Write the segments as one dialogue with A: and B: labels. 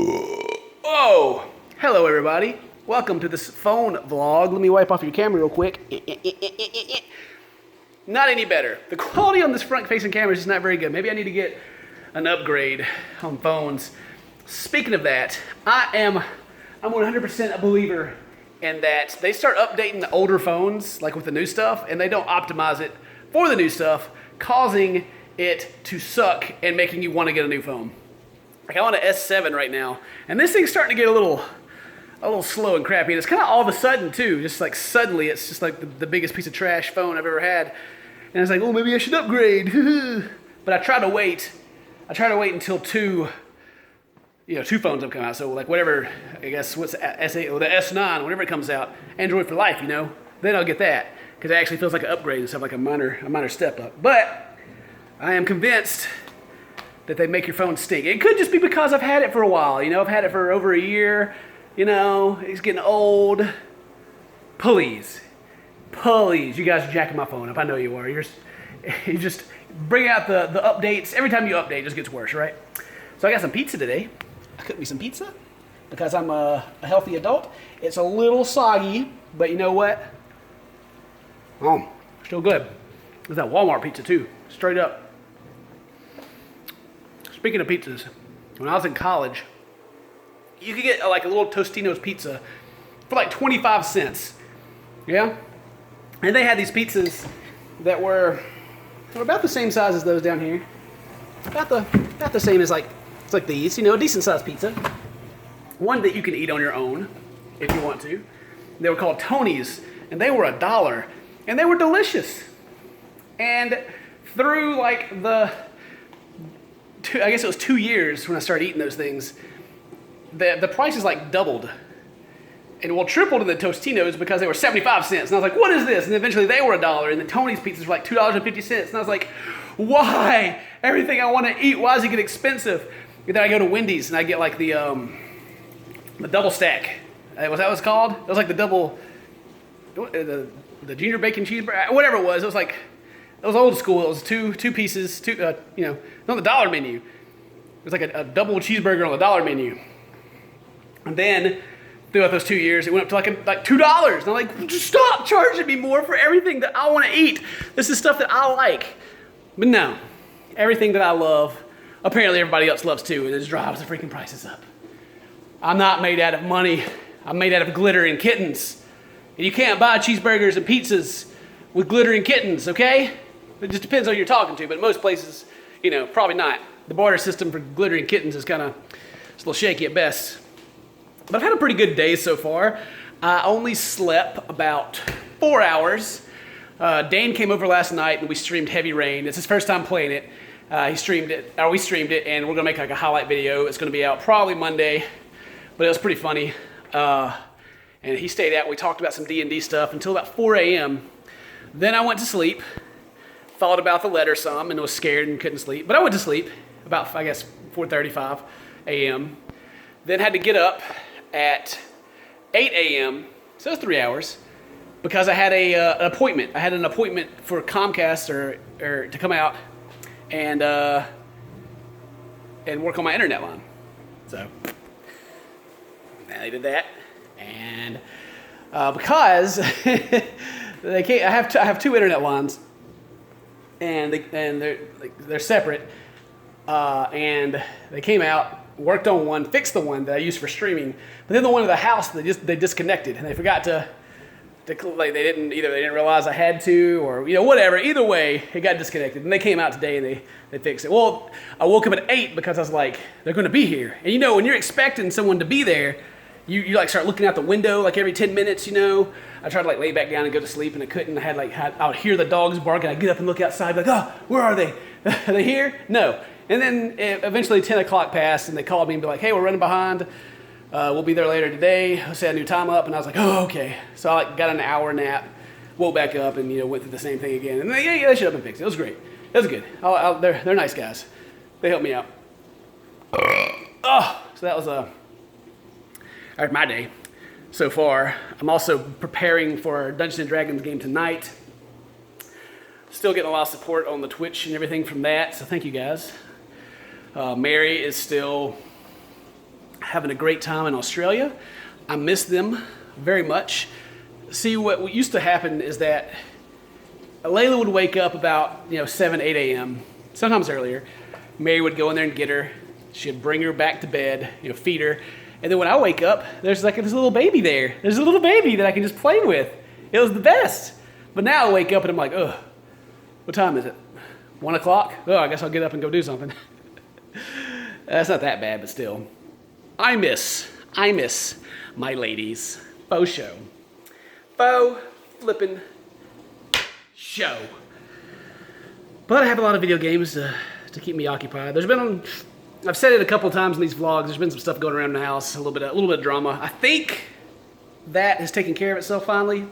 A: Oh, hello everybody. Welcome to this phone vlog. Let me wipe off your camera real quick. Not any better. The quality on this front-facing camera is just not very good. Maybe I need to get an upgrade on phones. Speaking of that, I'm 100% a believer in that they start updating the older phones, like with the new stuff, and they don't optimize it for the new stuff, causing it to suck and making you want to get a new phone. Like I'm on an S7 right now, and this thing's starting to get a little slow and crappy. And it's kind of all of a sudden too, just like suddenly, it's just like the biggest piece of trash phone I've ever had. And it's like, oh, maybe I should upgrade. But I try to wait until two phones have come out. So like whatever, I guess what's the S8 or the S9, whenever it comes out, Android for life, then I'll get that because it actually feels like an upgrade instead of like a minor step up. But I am convinced that they make your phone stink. It could just be because I've had it for a while. I've had it for over a year. It's getting old. Please, you guys are jacking my phone up. I know you are. You just bring out the updates. Every time you update, it just gets worse, right? So I got some pizza today. I cooked me some pizza because I'm a healthy adult. It's a little soggy, but you know what? Still good. There's that Walmart pizza too, straight up. Speaking of pizzas, when I was in college, you could get like a little Tostino's pizza for like 25 cents. Yeah? And they had these pizzas that were about the same size as those down here. About the same as it's like these, a decent sized pizza. One that you can eat on your own if you want to. They were called Tony's, and they were $1, and they were delicious. And through like I guess it was 2 years when I started eating those things, the prices like doubled. And tripled in the Tostinos because they were 75 cents. And I was like, what is this? And eventually they were $1, and the Tony's pizzas were like $2.50. And I was like, why? Everything I want to eat, why does it get expensive? And then I go to Wendy's and I get like the double stack. Was that what it's called? It was like the junior bacon cheeseburger, whatever it was. It was old school. It was two pieces, on the dollar menu. It was like a double cheeseburger on the dollar menu. And then throughout those 2 years, it went up to like $2. And I'm like, just stop charging me more for everything that I want to eat. This is stuff that I like. But no, everything that I love, apparently everybody else loves too, and it just drives the freaking prices up. I'm not made out of money. I'm made out of glitter and kittens. And you can't buy cheeseburgers and pizzas with glitter and kittens, okay? It just depends on who you're talking to, but most places, probably not. The barter system for glitter and kittens is it's a little shaky at best. But I've had a pretty good day so far. I only slept about 4 hours. Dane came over last night and we streamed Heavy Rain. It's his first time playing it. We streamed it, and we're gonna make like a highlight video. It's gonna be out probably Monday, but it was pretty funny. And he stayed out. We talked about some D&D stuff until about 4 a.m. Then I went to sleep, thought about the letter some, and was scared and couldn't sleep. But I went to sleep about, I guess, 4:35 a.m. Then had to get up at 8 a.m., so it was 3 hours, because I had an appointment. I had an appointment for Comcast or to come out and work on my internet line. So I did that, and because I have two internet lines, and they're separate, and they came out, worked on one, fixed the one that I used for streaming, but then the one in the house they disconnected, and they forgot to they didn't realize I had to, or whatever. Either way, it got disconnected, and they came out today and they fixed it. Well, I woke up at 8 because I was like, they're going to be here, and when you're expecting someone to be there, you like start looking out the window like every 10 minutes. I tried to like lay back down and go to sleep, and I couldn't. I would hear the dogs bark, and I'd get up and look outside, like, oh, where are they? Are they here? No. And then eventually 10 o'clock passed, and they called me and be like, hey, we're running behind. We'll be there later today. I set a new time up, and I was like, oh, okay. So I got an hour nap, woke back up, and went through the same thing again. And they shut up and fixed it. It was great. It was good. They're nice guys. They helped me out. So that was my day so far. I'm also preparing for Dungeons and Dragons game tonight. Still getting a lot of support on the Twitch and everything from that, so thank you guys. Mary is still having a great time in Australia. I miss them very much. See, what used to happen is that Layla would wake up about 7, 8 a.m., sometimes earlier. Mary would go in there and get her. She'd bring her back to bed, feed her. And then when I wake up, there's like this little baby there. There's a little baby that I can just play with. It was the best. But now I wake up and I'm like, ugh, what time is it? 1 o'clock? Oh, I guess I'll get up and go do something. That's not that bad, but still. I miss my ladies. Faux show. Faux flippin' show. But I have a lot of video games to keep me occupied. I've said it a couple times in these vlogs, there's been some stuff going around the house, a little bit of drama. I think that has taken care of itself finally,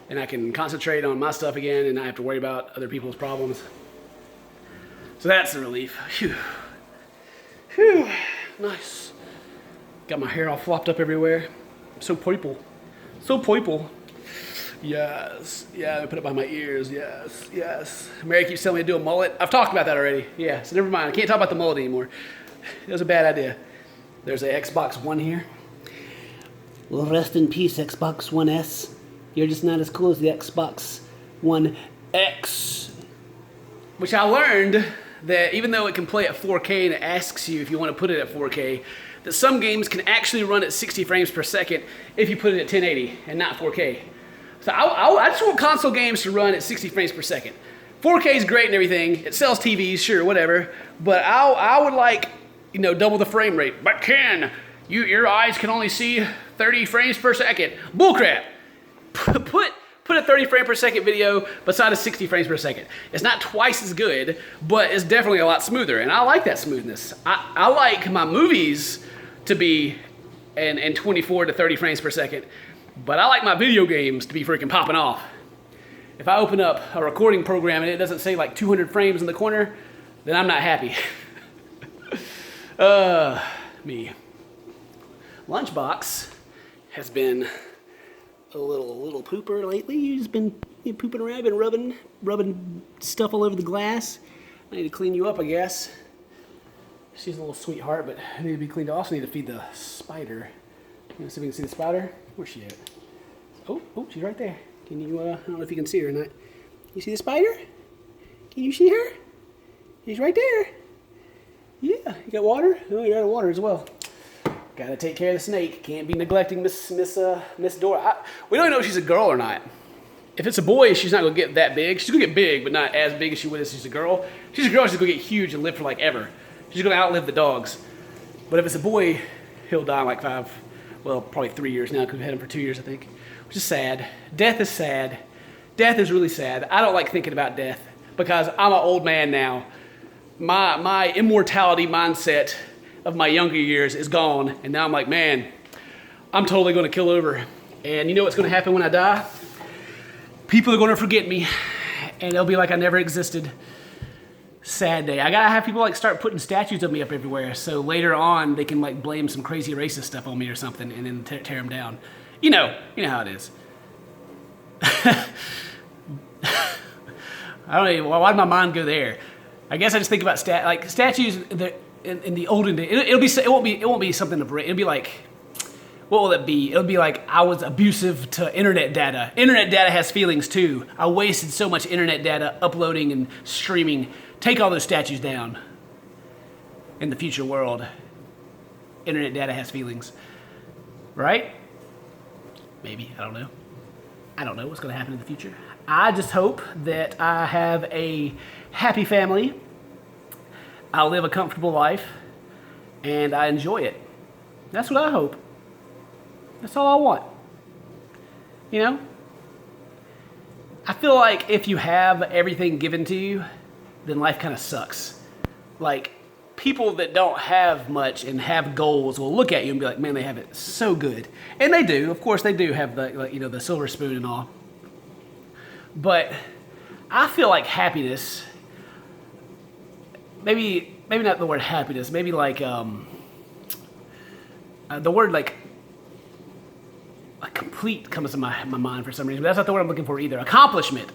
A: and I can concentrate on my stuff again and not have to worry about other people's problems. So that's a relief. Phew. Phew. Nice. Got my hair all flopped up everywhere. So purple. So purple. Yes. Yeah, I put it by my ears. Yes. Yes. Mary keeps telling me to do a mullet. I've talked about that already. Yeah, so never mind. I can't talk about the mullet anymore. It was a bad idea. There's a Xbox One here. Well, rest in peace, Xbox One S. You're just not as cool as the Xbox One X. Which I learned that even though it can play at 4K and it asks you if you want to put it at 4K, that some games can actually run at 60 frames per second if you put it at 1080 and not 4K. So I just want console games to run at 60 frames per second. 4K is great and everything. It sells TVs, sure, whatever. But I would like, double the frame rate. But Ken, your eyes can only see 30 frames per second. Bullcrap. Put a 30 frame per second video beside a 60 frames per second. It's not twice as good, but it's definitely a lot smoother. And I like that smoothness. I like my movies to be in 24 to 30 frames per second. But I like my video games to be freaking popping off. If I open up a recording program and it doesn't say like 200 frames in the corner, then I'm not happy. Me. Lunchbox has been a little pooper lately. You've just been pooping around, been rubbing stuff all over the glass. I need to clean you up, I guess. She's a little sweetheart, but I need to be cleaned. I also need to feed the spider. See if we can see the spider. Where's she at? Oh, she's right there. Can you, I don't know if you can see her or not. You see the spider? Can you see her? She's right there. Yeah, you got water? Oh, you're out of water as well. Gotta take care of the snake. Can't be neglecting Miss Dora. We don't know if she's a girl or not. If it's a boy, she's not gonna get that big. She's gonna get big, but not as big as she would if she's a girl. If she's a girl, she's gonna get huge and live for like ever. She's gonna outlive the dogs. But if it's a boy, he'll die in like probably 3 years now, because we've had him for 2 years, I think. Which is sad. Death is sad. Death is really sad. I don't like thinking about death because I'm an old man now. My immortality mindset of my younger years is gone, and now I'm like, man, I'm totally gonna kill over. And you know what's gonna happen when I die? People are gonna forget me, and it'll be like I never existed. Sad day. I gotta have people like start putting statues of me up everywhere, so later on they can like blame some crazy racist stuff on me or something, and then tear them down. You know how it is. I don't even. Why did my mind go there? I guess I just think about statues in the olden days. It won't be something to break. It'll be like, what will it be? It'll be like I was abusive to internet data. Internet data has feelings too. I wasted so much internet data uploading and streaming. Take all those statues down. In the future world, internet data has feelings, right? Maybe, I don't know. I don't know what's going to happen in the future. I just hope that I have a happy family, I live a comfortable life, and I enjoy it. That's what I hope. That's all I want. I feel like if you have everything given to you, then life kind of sucks. Like, people that don't have much and have goals will look at you and be like, man, they have it so good. And they do. Of course, they do have the silver spoon and all. But I feel like happiness, maybe not the word happiness, maybe like the word like complete comes to my mind for some reason. But that's not the word I'm looking for either. Accomplishment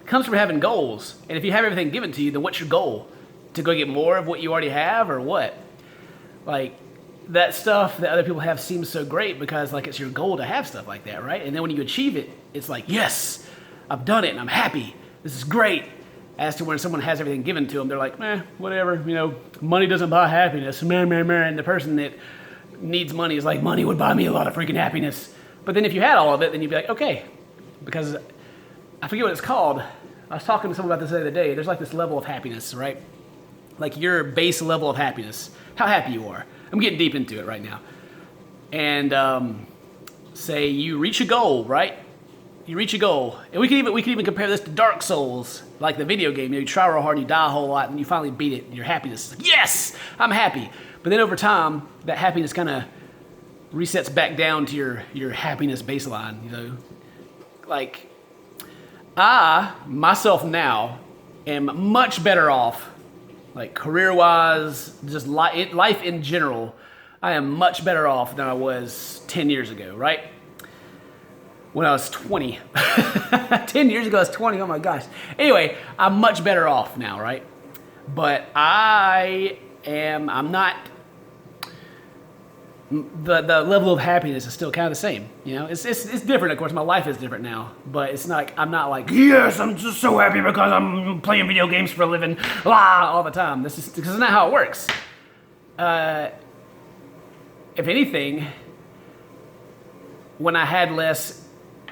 A: comes from having goals. And if you have everything given to you, then what's your goal? To go get more of what you already have, or what? Like, that stuff that other people have seems so great because like it's your goal to have stuff like that, right? And then when you achieve it, it's like, yes, I've done it and I'm happy. This is great. As to when someone has everything given to them, they're like, whatever, money doesn't buy happiness. And the person that needs money is like, money would buy me a lot of freaking happiness. But then if you had all of it, then you'd be like, okay, because I forget what it's called. I was talking to someone about this the other day. There's like this level of happiness, right? Like your base level of happiness, how happy you are. I'm getting deep into it right now. And say you reach a goal, right? You reach a goal. And we can even compare this to Dark Souls, like the video game. You try real hard and you die a whole lot and you finally beat it and your happiness is like, yes, I'm happy. But then over time, that happiness kind of resets back down to your happiness baseline, Like, I, myself now, am much better off, like career-wise, just life in general. I am much better off than I was 10 years ago, right? When I was 20. 10 years ago I was 20, oh my gosh. Anyway, I'm much better off now, right? But I'm not, the level of happiness is still kind of the same. It's different, of course. My life is different now, but it's not. I'm not like, yes, I'm just so happy because I'm playing video games for a living, all the time. This is not how it works. If anything, when I had less,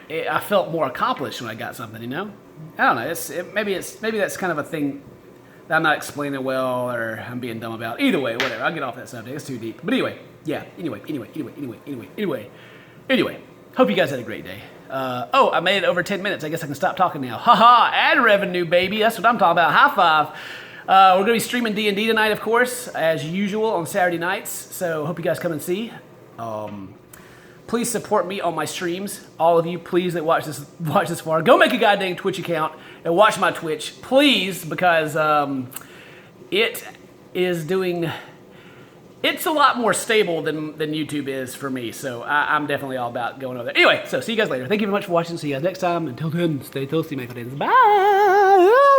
A: I felt more accomplished when I got something. I don't know. Maybe that's kind of a thing that I'm not explaining well, or I'm being dumb about. Either way, whatever. I'll get off that subject. It's too deep. But anyway. Yeah, anyway. Hope you guys had a great day. I made it over 10 minutes. I guess I can stop talking now. Haha, ad revenue, baby. That's what I'm talking about. High five. We're going to be streaming D&D tonight, of course, as usual on Saturday nights. So hope you guys come and see. Please support me on my streams. All of you, please, that watch this far. Go make a goddamn Twitch account and watch my Twitch, please, because it is doing... It's a lot more stable than YouTube is for me, so I'm definitely all about going over there. Anyway, so see you guys later. Thank you very much for watching. See you guys next time. Until then, stay toasty, my friends. Bye!